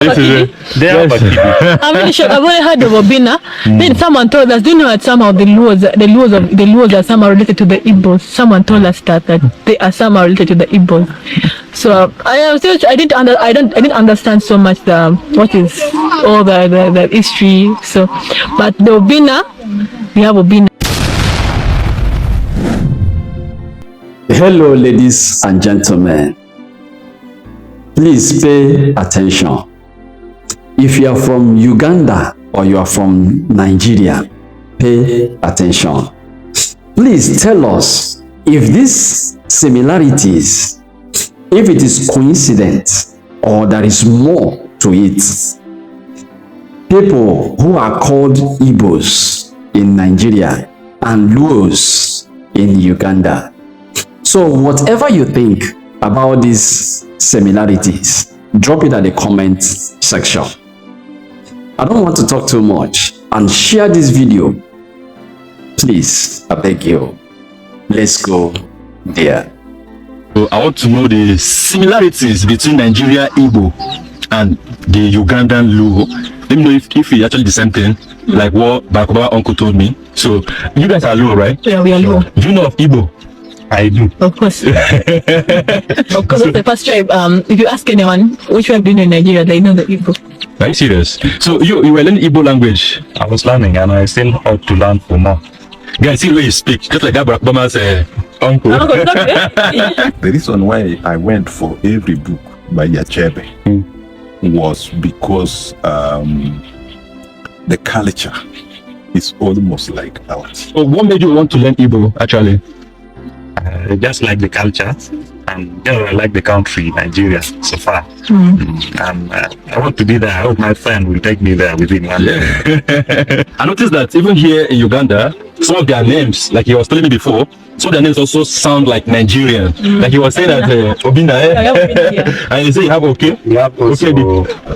They have Akidi. I'm really sure. I've only heard of Obina. Then someone told us, do you know that some of the Luos are somehow related to the Igbos? Someone told us that they are somehow related to the Igbos. So I didn't understand so much what is all the history. So, but the Obina, we have Obina. Hello, ladies and gentlemen. Please pay attention. If you are from Uganda or you are from Nigeria, pay attention. Please tell us if these similarities, if it is coincidence or there is more to it. People who are called Igbos in Nigeria and Luos in Uganda. So whatever you think about these similarities, drop it at the comment section. I don't want to talk too much and share this video. Please, I beg you. Let's go there. So I want to know the similarities between Nigeria Igbo and the Ugandan Luo. Let me know if it's actually the same thing, like what Bakoba's uncle told me. So you guys are Luo, right? Yeah, we are Luo. Do you know of Igbo? I do. Of course. Of course, the first tribe. If you ask anyone which tribe do you know in Nigeria, they know the Igbo. Are you serious? So you were learning Igbo language? I was learning, and I still ought to learn for more. Guys, see the way you speak, just like Barack Obama's uncle. The reason why I went for every book by Yachebe was because the culture is almost like ours. So what made you want to learn Igbo, actually? Just like the culture, and I like the country, Nigeria, so far. And I want to be there. I hope my friend will take me there within one day. I noticed that even here in Uganda, some of their names, like he was telling me before, some of their names also sound like Nigerian. Like he was saying that Obina, and he said you have okay. We have also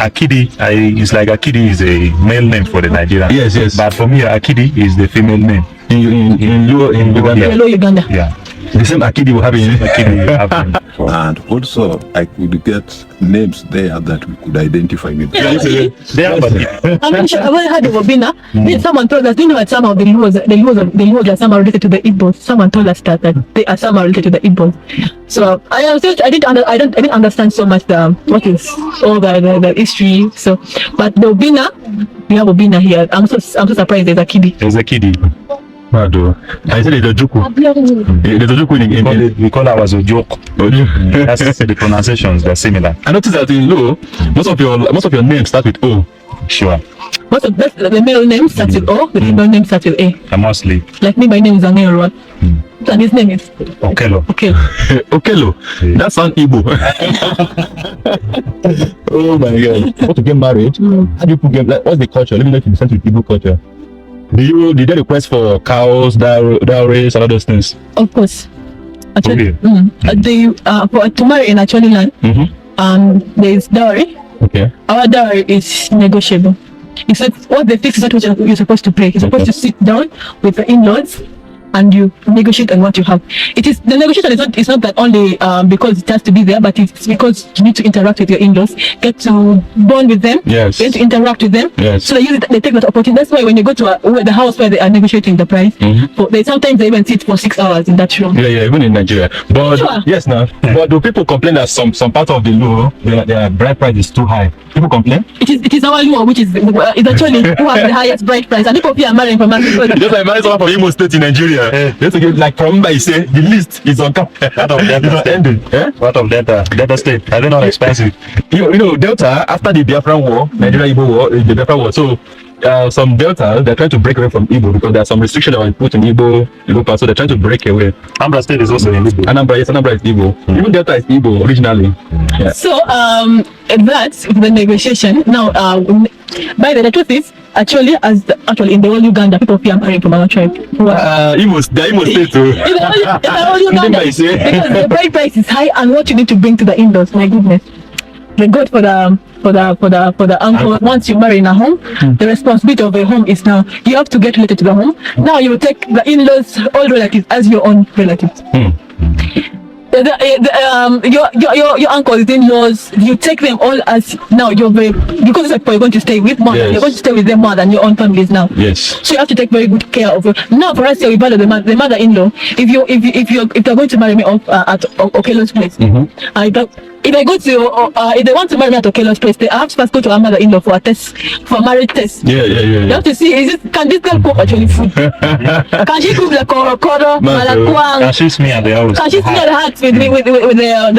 Akidi. It's like Akidi is a male name for the Nigerian. Yes, yes. But for me, Akidi is the female name. In Uganda. Hello, Uganda. Yeah. The same Akidi will have in Akidi will have in. And also, I could get names there that we could identify with. They have Akidi. I'm really sure. I've only heard of Obina. Then someone told us, do you know that some of the Luos are somehow related to the Igbos? Someone told us that they are somehow related to the Igbos. So I didn't understand so much what is all the history. So, but the Obina, we have Obina here. I'm so surprised there's Akidi. There's Akidi. I said it's a Juku. There's a Juku We call ours a joke. That's the pronunciations, they're similar. I noticed that in Luo, most of your names start with O. Sure. Most of the male name starts with O, the female name starts with A. Mostly. Like me, my name is Angelo. And his name is Okelo. Okelo. That sounds Igbo. Oh my God. Want to get married? How do you put like what's the culture? Let me know if you listen to Igbo culture. Did they request for cows, dowries, and all those things? Of course. Actually, Okay. to marry in actually land, there is dowry. Okay. Our dowry is negotiable. It's not what they fix is not what you're supposed to pay. You're supposed to sit down with the in-laws and you negotiate on what you have. It is the negotiation is not that only because it has to be there, but it's because you need to interact with your in-laws, get to bond with them, yes, get to interact with them. Yes. So they take that opportunity. That's why when you go to the house where they are negotiating the price, sometimes they even sit for 6 hours in that room. Yeah, even in Nigeria. But sure. Yes, now. But do people complain that some part of the Luo, their bride price is too high? People complain? It is our Luo which is actually who has the highest bride price, and people here are marrying from us. Just like marrying someone from Imo State in Nigeria. Just to get like from by say the list is on cap. What of Delta State? What of Delta State? Are they not expensive? You know, Delta after the Biafran War, Nigeria Igbo War, the Biafran War. So some Delta, they're trying to break away from Igbo because there are some restrictions that were put in Igbo part, so they're trying to break away. Anambra State is also in Igbo. Anambra is Igbo. Even Delta is Igbo originally. Yeah. So that's the negotiation. Now, by the truth is, actually in the whole Uganda, people here are marrying from our tribe. Imo State too. In the whole Uganda, because the bride price is high, and what you need to bring to the in-laws, my goodness. The God for the uncle. Once you marry in a home, the responsibility of a home is now you have to get related to the home. Now you take the in-laws, all relatives as your own relatives. Your uncles, in-laws, you take them all as now you're very, because it's like you're going to stay with mother, Yes. you're going to stay with them more than your own families now. Yes. So you have to take very good care of. Now for us here, we value the mother-in-law. If they're going to marry me at Okelo's place, if I go to if they want to marry me at Okelo's place, they have to first go to our mother-in-law for a test, for a marriage test. Yeah. You have to see, can this girl cook actually food? Can she cook the koro, malakwang? Can she smear the house? Can she smear the hats with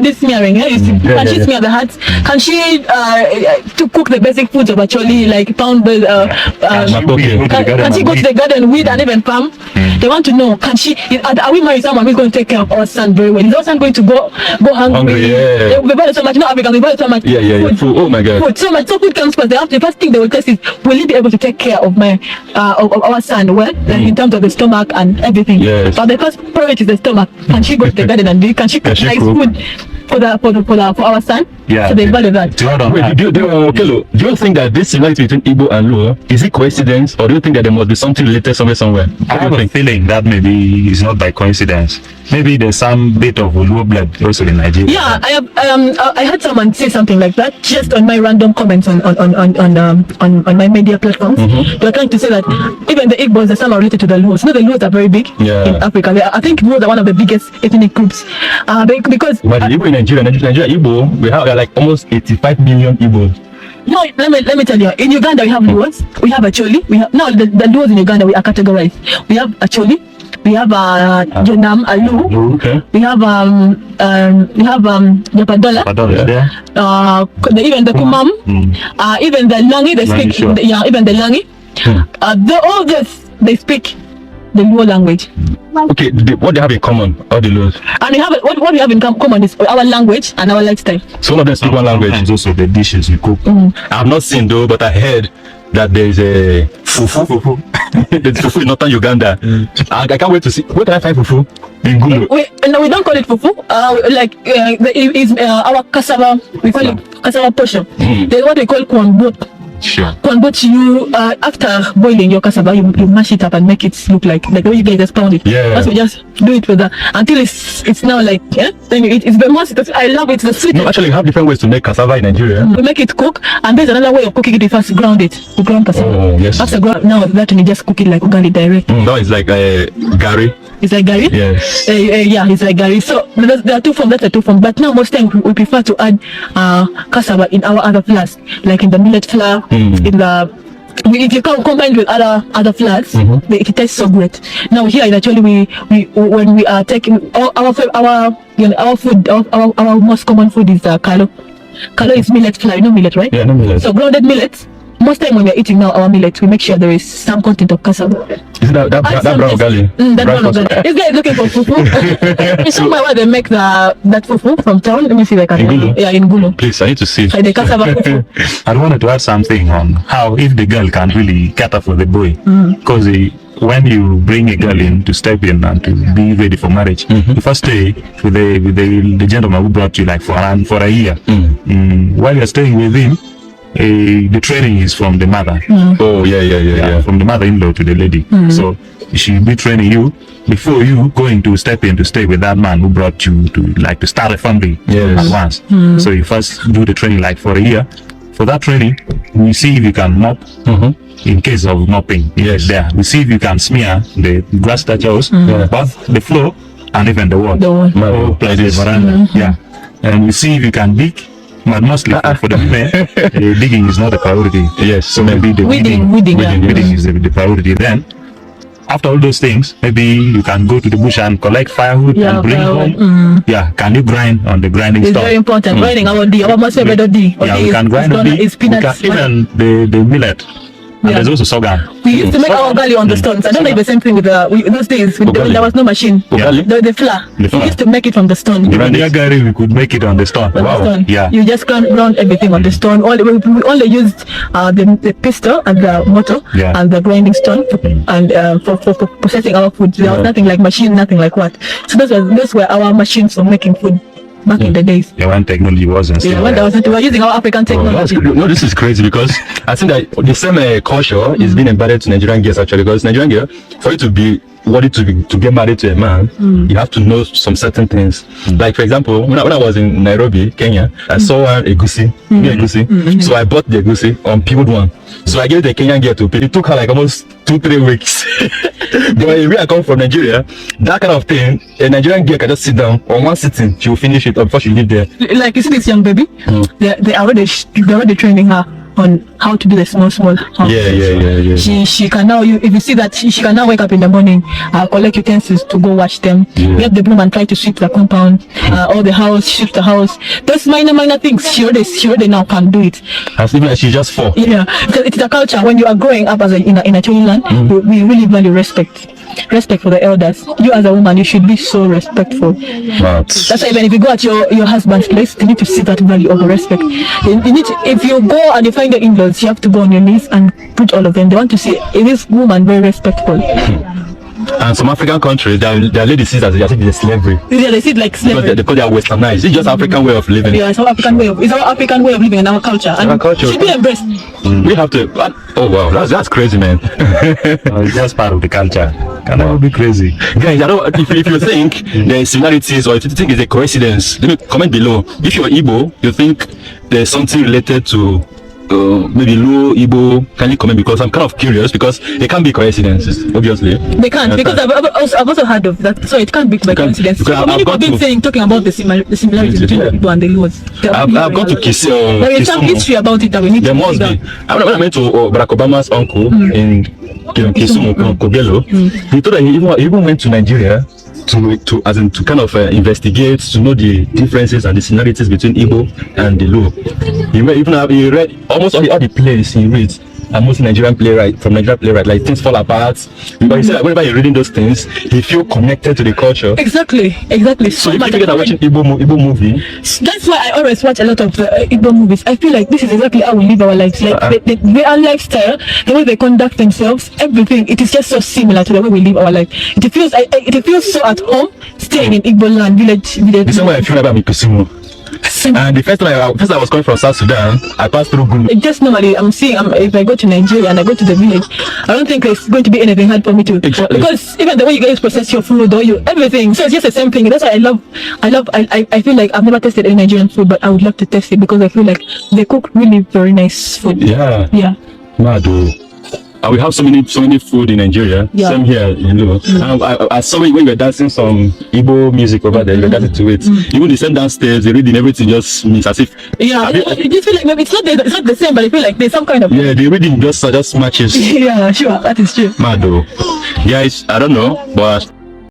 this smearing? Yeah, you see? Can she smear the hats? Can she to cook the basic foods of actually like pound the can she go to the garden, weed and even farm? They want to know, can she? Are we marrying someone who's going to take care of our son very well? Is our son going to go hungry? Yeah. We value so much. Not African. We value so much. Yeah. Food. Oh my God. Food. So much. So food comes first. The first thing they will test is, will he be able to take care of my of our son well, like in terms of the stomach and everything. Yes. But the first priority is the stomach. Can she go to the garden and can she cook nice food for our son? Yeah. So they value that. Wait, do you think that this similarity between Igbo and Luo, is it coincidence, or do you think that there must be something related somewhere? I have a feeling that maybe it's not by coincidence. Maybe there's some bit of Luo blood also in Nigeria. Yeah, I heard someone say something like that just on my random comments on my media platforms. They were trying to say that even the Igbos are somehow related to the Luos. The Luos are very big in Africa. I think Luos are one of the biggest ethnic groups because. But the Igbo in Nigeria, Igbo, we have like almost 85 million Igbos. No, let me tell you. In Uganda, we have Luos. We have Acholi. We have now the Luos in Uganda. We are categorized. We have Acholi. We have Jonam, Alu. Okay. We have Yapadola. Even the Kumam. Even the Langi. They speak. Sure. Even the Langi. All this they speak the Luo language. Okay, what they have in common, all the Luos? And we have what we have in common is our language and our lifestyle. So all of them speak one language. And also the dishes you cook. I have not seen though, but I heard that there is a fufu. There's fufu in northern Uganda. I can't wait to see. Where can I find fufu? In Gulo. We don't call it fufu. Our cassava. We call it cassava portion. There's what we call kwambot. Sure. But you after boiling your cassava, you mash it up and make it look like the way you guys just pound it. Yeah. Once we just do it with that until it's now like then you eat. It's the most. I love it. It's the sweet. No, actually, we have different ways to make cassava in Nigeria. We make it cook, and there's another way of cooking it. We first ground it. We ground cassava. Oh yes. After ground, now that we just cook it like ugali direct. No, it's like gari. It's like gari. Yes. Yeah, it's like gari. So there are two forms. That's a two form. But now most time we prefer to add cassava in our other flours, like in the millet flour, in the. If you combine with other flours, it tastes so great. Now here in actually we when we are taking our food, our most common food is kalo. Kalo is millet flour. You know millet, right? Yeah, no millet. So grounded millet. Most time when we're eating now our millet, we make sure there is some content of cassava. Is that brown ugali? That brown ugali. This guy is looking for fufu. It's somewhere where they make that fufu from town. Let me see if I can. In Gulo? Yeah, in Gulo. Please, I need to see. Like the cassava fufu. I wanted to add something on how if the girl can really cater for the boy, because when you bring a girl in to step in and to be ready for marriage, you first stay with the gentleman who brought you like for a year. While you're staying with him, the training is from the mother. Oh yeah. From the mother-in-law to the lady. So she'll be training you before you going to step in to stay with that man who brought you to start a family at once. So you first do the training like for a year. For that training, we see if you can mop in case of mopping. Yes. There. We see if you can smear the grass touchers, both the floor and even the wall. All plus the veranda. Yeah. And we see if you can dig. But mostly for the women, digging is not a priority. Yes. So maybe the weeding is the priority. Then, after all those things, maybe you can go to the bush and collect firewood and bring home. Yeah. Can you grind on the grinding It's stone? very important. Grinding our most favorite D. Yeah, we can grind on is peanuts. even the millet. And there's also sorghum. We used to make our ugali on the stones. I don't know if the same thing with those days. There was no machine. The flour. We used to make it from the stone. Even the agari, we could make it on the stone. On the stone. Yeah. You just ground everything on the stone. We only used the pestle and the mortar and the grinding stone and for processing our food. There was nothing like machine, nothing like what. So those were our machines for making food back in the days. Yeah, when technology wasn't. Yeah, when there wasn't, we were using our African technology. No, this is crazy because I think that the same culture is being embedded to Nigerian girls actually. Because Nigerian girl, for you to be worthy to get married to a man, you have to know some certain things. Like for example, when I was in Nairobi, Kenya, I saw an egusi, so I bought the egusi on peeled one. So I gave the Kenyan girl to pay. It took her like almost 2-3 weeks. But where I come from, Nigeria, that kind of thing, a Nigerian girl can just sit down on one sitting, she will finish it before she leave there. Like you see this young baby, they are already training her on how to do the small house. Yeah. She can now, if you see that, she can now wake up in the morning, collect utensils to go wash them, get the broom and try to sweep the compound, or the house, shift the house. Those minor things, she already now can do it. As even like she just fall. Yeah, because it's a culture. When you are growing up as in a children land, we really value respect for the elders. You as a woman, you should be so respectful. That's why even if you go at your husband's place, you need to see that value of respect. You need to, if you go and you find the in-laws, you have to go on your knees and put all of them. They want to see, is this woman very respectful? And some African countries, their ladies see it as if it's slavery. Yeah, they see it like slavery. Because they are westernized. It's just African way of living. Yeah, it's our African way of living and our culture. And our culture should be embraced. We have to. Oh wow, that's crazy, man. It's just part of the culture. Can never be crazy. Guys, I don't. If you think there are similarities or if you think it's a coincidence, let me comment below. If you're Igbo, you think there's something related to maybe Luo, Igbo, can you comment? Because I'm kind of curious, because it can't be coincidences, obviously. They can't, because I've also heard of that, so it can't be by coincidence. Many people have been talking about the similarities between the Igbo and the Luos. I've gone to Kisumu. There is some history about it that we need there to must be. When I went to Barack Obama's uncle in Kisumu, Kogelo, he told that he even went to Nigeria to kind of investigate, to know the differences and the similarities between Igbo and the Luo. He read almost all the plays he reads, and most Nigerian playwright, like Things Fall Apart. But he said that whenever you're reading those things, he feel connected to the culture. Exactly. So if you get watching Igbo movie, that's why I always watch a lot of Igbo movies. I feel like this is exactly how we live our lives. Like their lifestyle, the way they conduct themselves, everything. It is just so similar to the way we live our life. It feels so at home staying in Igbo land, village. The same way I feel about Kisumu. And the first time I was coming from South Sudan, I passed through Gulu. Just normally, I'm seeing if I go to Nigeria and I go to the village, I don't think it's going to be anything hard for me to. Exactly. Because even the way you guys process your food or everything, so it's just the same thing. That's why I feel like I've never tasted any Nigerian food, but I would love to taste it because I feel like they cook really very nice food. Yeah. Mado. And we have so many food in Nigeria. Yeah. Same here, you know. I saw it when we were dancing some Igbo music over there. We were dancing to it. Even the same downstairs, the reading, everything just means as if. Yeah, you just feel like maybe it's not the same, but I feel like there's some kind of. Yeah, the reading just matches. Yeah, sure, that is true. Mado. Guys, I don't know, but